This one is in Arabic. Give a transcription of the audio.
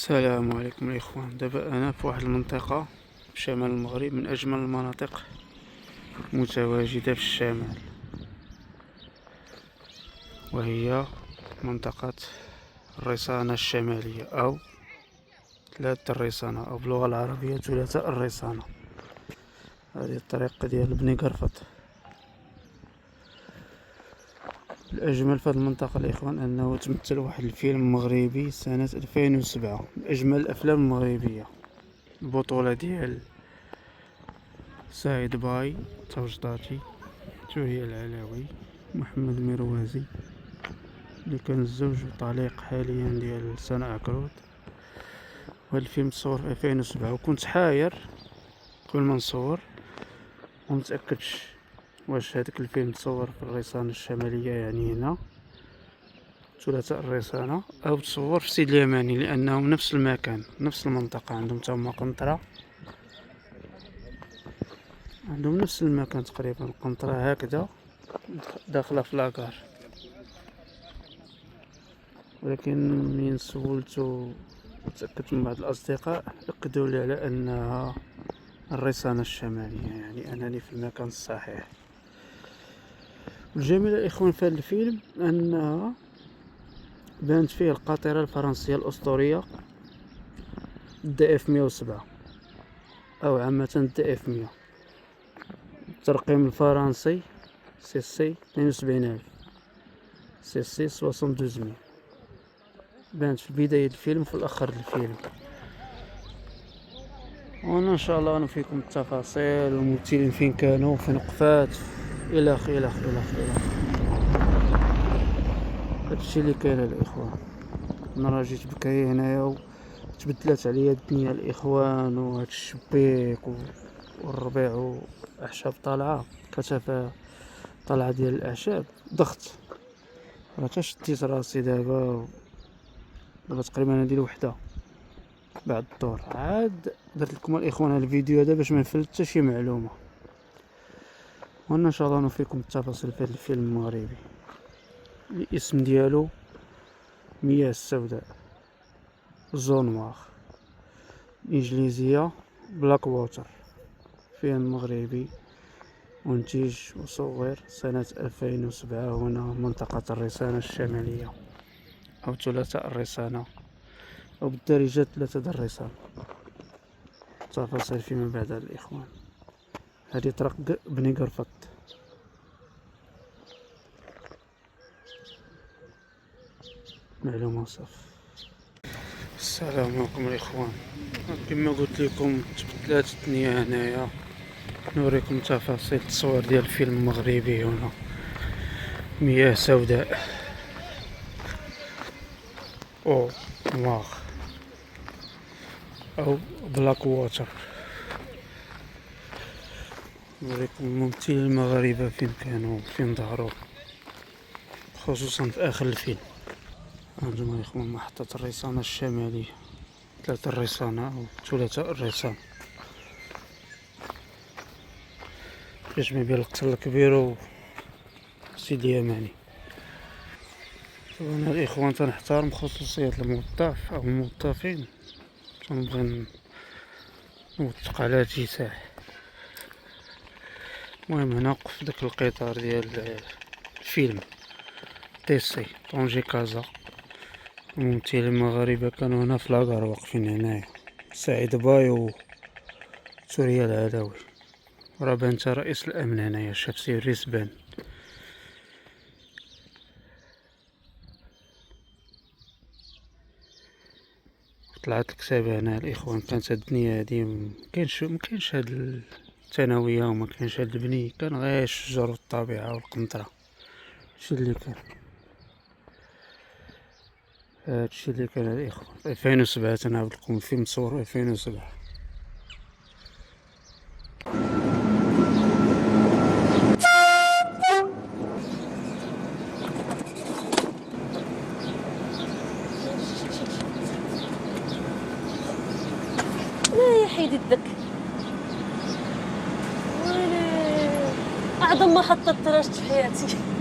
السلام عليكم الاخوان. دابا انا في واحد المنطقه في شمال المغرب، من اجمل المناطق متواجده في الشمال، وهي منطقه الريسانه الشماليه او ثلاثه الريسانه، او باللغه العربيه ثلاثه الريسانه. هذه الطريق ديال بني قرفط. الأجمل في هذه المنطقة الإخوان أنه تمثل واحد الفيلم مغربي سنة 2007، من أجمل الأفلام المغربية، البطولة ديال سعيد باي، توجداتي، سوريا العلاوي، محمد مروازي اللي كان الزوج وطليق حاليا ديال سناء عكرود. وهذا الفيلم تصور في 2007، وكنت حاير قبل ما نصور ومتأكدش واش هذاك الفيلم تصور في الريسانة الشمالية، يعني هنا ثلاثاء الريسانة، أو تصور في سيد اليماني، لأنهم نفس المكان نفس المنطقة. عندهم تما قنطرة، عندهم نفس المكان تقريبا، قنطرة هكذا داخلة في لاكار. ولكن من سولتو وتأكدت من بعض الأصدقاء أكدوا لي على أنها الريسانة الشمالية، يعني أنني في المكان الصحيح. الجميل الإخوان في هذا الفيلم أنها بانت فيه القاطرة الفرنسية الأسطورية DF 107، أو عامة DF 100، الترقيم الفرنسي CC 72000 CC 72000. بانت في بداية الفيلم وفي الآخر الفيلم. وانا ان شاء الله نفيكم التفاصيل والممثلين فين كانوا، فين وقفات، الى اخره الى اخره الى اخره. هادشي اللي كاين الاخوان. انا راه جيت بكري هنايا وتبدلات عليا الدنيا الاخوان، وهاد الشبيك والربيع واعشاب طالعه، كتافه طالعه ديال الاعشاب، ضغط. راه حتى شديت راسي دابا تقريبا هادي الوحده بعد الدور. عاد درت لكم الاخوان هذا الفيديو هذا باش ما نفلت حتى شي معلومه. وانا ان شاء الله نوفيكم التفاصيل في هذا الفيلم المغربي. الاسم ديالو مياه السوداء، زون نوار، انجليزيه بلاك ووتر، فيلم مغربي منتج وصور سنه 2007 هنا منطقه الريسانه الشماليه، او ثلاثاء الريسانه، أو بالدارجة ثلاثة الريسانة. تفاصيل فيما بعد الإخوان. هذه طرق بني قرفط. معلومة صف. السلام عليكم الإخوان. كما قلت لكم تبدلات الدنيا هنايا، نوريكم تفاصيل التصوير ديال الفيلم مغربي هنا. مياه سوداء أو نوار أو بلاك ووتر. نوريكم الممثلين المغاربة فين كانوا، فين ظهروا، خصوصا في آخر الفيلم. هانتوما الإخوان محطة الريسانة الشمالية، ثلاثة الريسانة أو ثلاثاء الريسانة، يجمع بين القصر الكبير و سيدي يماني. طبعا الإخوان تنحترم خصوصية الموظف أو الموظفين، تنبغي نوثق على اتساع. المهم هنا وقف داك القطار ديال الفيلم تيسي طونجي كازا. الممثلين المغاربة كانوا هنا في لاكار واقفين هنايا، سعيد باي و سوريا العلاوي. راه بانت رئيس الامن هنايا، شاف سيريس بان. طلعت الكتابة هنا الاخوان. كانت هاد الدنيا هادي مكاينش هاد الثانوية ومكاينش هاد البني، كان غير الشجر والطبيعة والقنطرة. هادشي اللي كان، هادشي اللي كان الاخوان. 2007 تنعاود لكم الفيلم مصور 2007. لا يا حيدي الذك، ويلي أعظم محطة تراجت في حياتي.